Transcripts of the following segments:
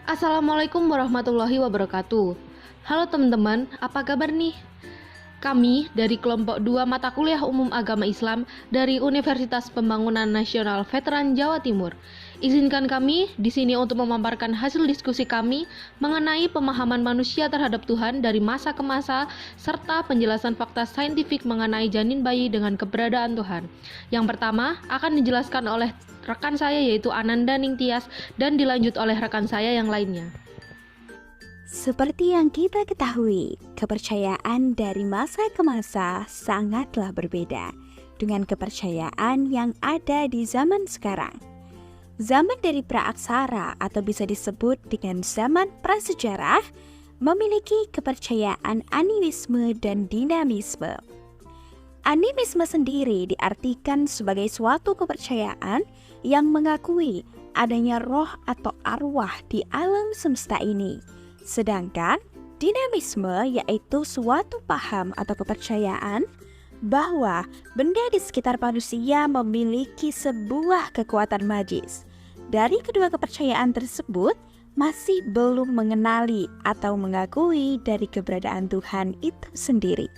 Assalamualaikum warahmatullahi wabarakatuh. Halo teman-teman, apa kabar nih? Kami dari kelompok 2 mata kuliah umum agama Islam dari Universitas Pembangunan Nasional Veteran Jawa Timur. Izinkan kami di sini untuk memaparkan hasil diskusi kami mengenai pemahaman manusia terhadap Tuhan dari masa ke masa serta penjelasan fakta saintifik mengenai janin bayi dengan keberadaan Tuhan. Yang pertama akan dijelaskan oleh rekan saya yaitu Ananda Ningtyas dan dilanjut oleh rekan saya yang lainnya. Seperti yang kita ketahui, kepercayaan dari masa ke masa sangatlah berbeda dengan kepercayaan yang ada di zaman sekarang. Zaman dari praaksara atau bisa disebut dengan zaman prasejarah memiliki kepercayaan animisme dan dinamisme. Animisme sendiri diartikan sebagai suatu kepercayaan yang mengakui adanya roh atau arwah di alam semesta ini. Sedangkan dinamisme yaitu suatu paham atau kepercayaan bahwa benda di sekitar manusia memiliki sebuah kekuatan magis. Dari kedua kepercayaan tersebut masih belum mengenali atau mengakui dari keberadaan Tuhan itu sendiri.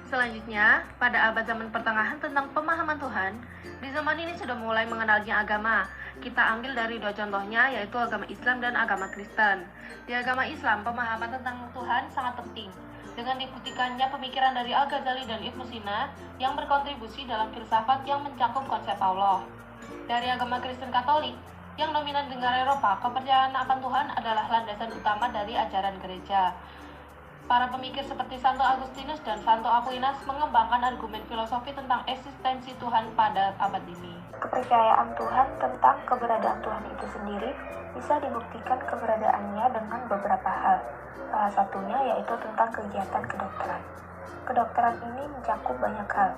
Selanjutnya, pada abad zaman pertengahan tentang pemahaman Tuhan, di zaman ini sudah mulai mengenalnya agama. Kita ambil dari dua contohnya, yaitu agama Islam dan agama Kristen. Di agama Islam, pemahaman tentang Tuhan sangat penting. Dengan dibuktikannya pemikiran dari Al-Ghazali dan Ibnu Sina yang berkontribusi dalam filsafat yang mencakup konsep Allah. Dari agama Kristen Katolik, yang dominan di negara Eropa, kepercayaan akan Tuhan adalah landasan utama dari ajaran gereja. Para pemikir seperti Santo Agustinus dan Santo Aquinas mengembangkan argumen filosofi tentang eksistensi Tuhan pada abad ini. Kepercayaan Tuhan tentang keberadaan Tuhan itu sendiri bisa dibuktikan keberadaannya dengan beberapa hal. Salah satunya yaitu tentang kegiatan kedokteran. Kedokteran ini mencakup banyak hal.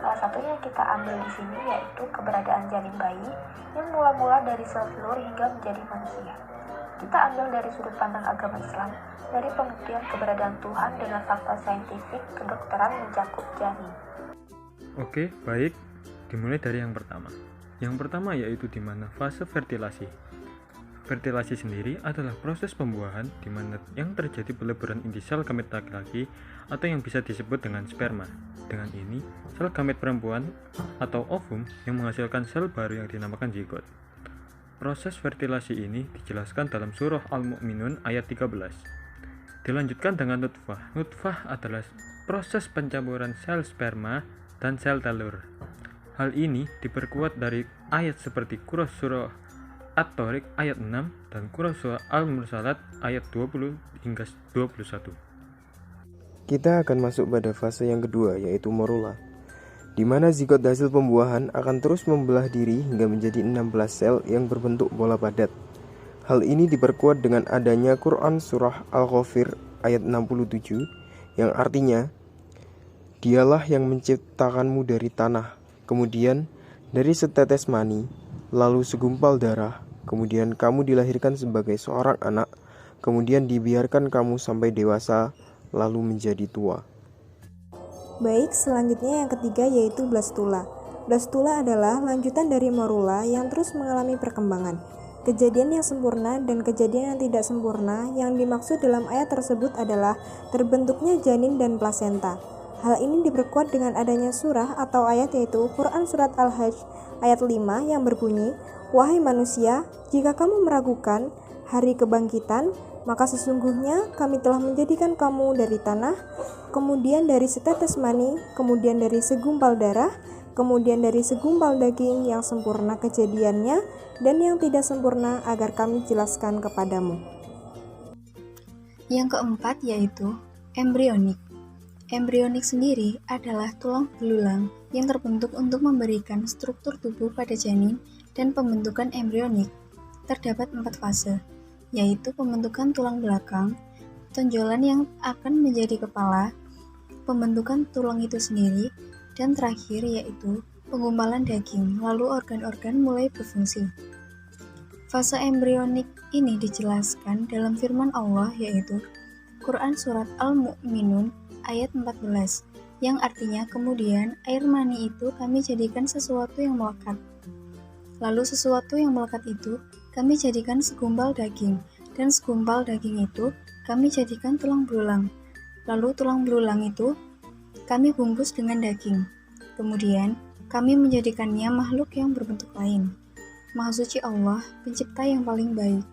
Salah satunya yang kita ambil di sini yaitu keberadaan janin bayi yang mula-mula dari sel telur hingga menjadi manusia. Kita ambil dari sudut pandang agama Islam, dari pembuktian keberadaan Tuhan dengan fakta saintifik kedokteran mencakup janin. Oke, baik. Dimulai dari yang pertama. Yang pertama yaitu di mana fase fertilasi. Fertilasi sendiri adalah proses pembuahan di mana yang terjadi peleburan inti sel gamet laki-laki atau yang bisa disebut dengan sperma. Dengan ini, sel gamet perempuan atau ovum yang menghasilkan sel baru yang dinamakan zigot. Proses fertilasi ini dijelaskan dalam surah Al-Mu'minun ayat 13. Dilanjutkan dengan nutfah. Nutfah adalah proses pencampuran sel sperma dan sel telur. Hal ini diperkuat dari ayat seperti surah At-Tariq ayat 6 dan surah Al-Mursalat ayat 20 hingga 21. Kita akan masuk pada fase yang kedua yaitu morula, di mana zigot hasil pembuahan akan terus membelah diri hingga menjadi 16 sel yang berbentuk bola padat. Hal ini diperkuat dengan adanya Quran surah Al-Ghafir ayat 67 yang artinya, "Dialah yang menciptakanmu dari tanah, kemudian dari setetes mani, lalu segumpal darah, kemudian kamu dilahirkan sebagai seorang anak, kemudian dibiarkan kamu sampai dewasa, lalu menjadi tua." Baik, selanjutnya yang ketiga yaitu blastula. Blastula adalah lanjutan dari morula yang terus mengalami perkembangan. Kejadian yang sempurna dan kejadian yang tidak sempurna yang dimaksud dalam ayat tersebut adalah terbentuknya janin dan plasenta. Hal ini diperkuat dengan adanya surah atau ayat yaitu Quran Surat Al-Hajj ayat 5 yang berbunyi, "Wahai manusia, jika kamu meragukan hari kebangkitan, maka sesungguhnya kami telah menjadikan kamu dari tanah, kemudian dari setetes mani, kemudian dari segumpal darah, kemudian dari segumpal daging yang sempurna kejadiannya dan yang tidak sempurna agar kami jelaskan kepadamu." Yang keempat yaitu embrionik. Embrionik sendiri adalah tulang belulang yang terbentuk untuk memberikan struktur tubuh pada janin dan pembentukan embrionik. Terdapat 4 fase, yaitu pembentukan tulang belakang, tonjolan yang akan menjadi kepala, pembentukan tulang itu sendiri, dan terakhir yaitu penggumpalan daging, lalu organ-organ mulai berfungsi. Fase embrionik ini dijelaskan dalam firman Allah yaitu Quran Surat Al-Mu'minun ayat 14, yang artinya kemudian air mani itu kami jadikan sesuatu yang melekat. Lalu sesuatu yang melekat itu kami jadikan segumpal daging, dan segumpal daging itu kami jadikan tulang belulang. Lalu tulang belulang itu kami bungkus dengan daging. Kemudian kami menjadikannya makhluk yang berbentuk lain. Maha suci Allah, pencipta yang paling baik.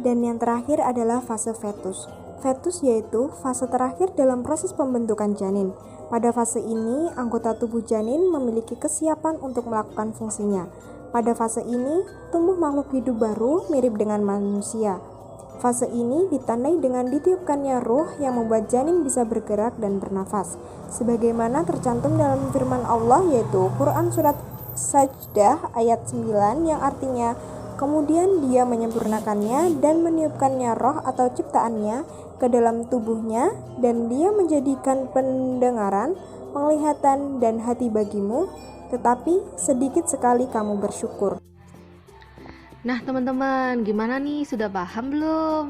Dan yang terakhir adalah fase fetus. Fetus yaitu fase terakhir dalam proses pembentukan janin. Pada fase ini, anggota tubuh janin memiliki kesiapan untuk melakukan fungsinya. Pada fase ini, tumbuh makhluk hidup baru mirip dengan manusia. Fase ini ditandai dengan ditiupkannya ruh yang membuat janin bisa bergerak dan bernafas. Sebagaimana tercantum dalam firman Allah yaitu Quran Surat Sajdah ayat 9 yang artinya, kemudian dia menyempurnakannya dan meniupkannya roh atau ciptaannya ke dalam tubuhnya, dan dia menjadikan pendengaran, penglihatan, dan hati bagimu, tetapi sedikit sekali kamu bersyukur. Nah teman-teman, gimana nih? Sudah paham belum?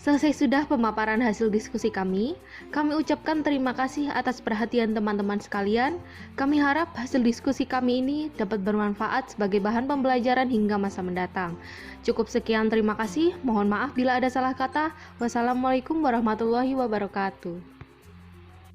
Selesai sudah pemaparan hasil diskusi kami. Kami ucapkan terima kasih atas perhatian teman-teman sekalian. Kami harap hasil diskusi kami ini dapat bermanfaat sebagai bahan pembelajaran hingga masa mendatang. Cukup sekian, terima kasih. Mohon maaf bila ada salah kata. Wassalamualaikum warahmatullahi wabarakatuh.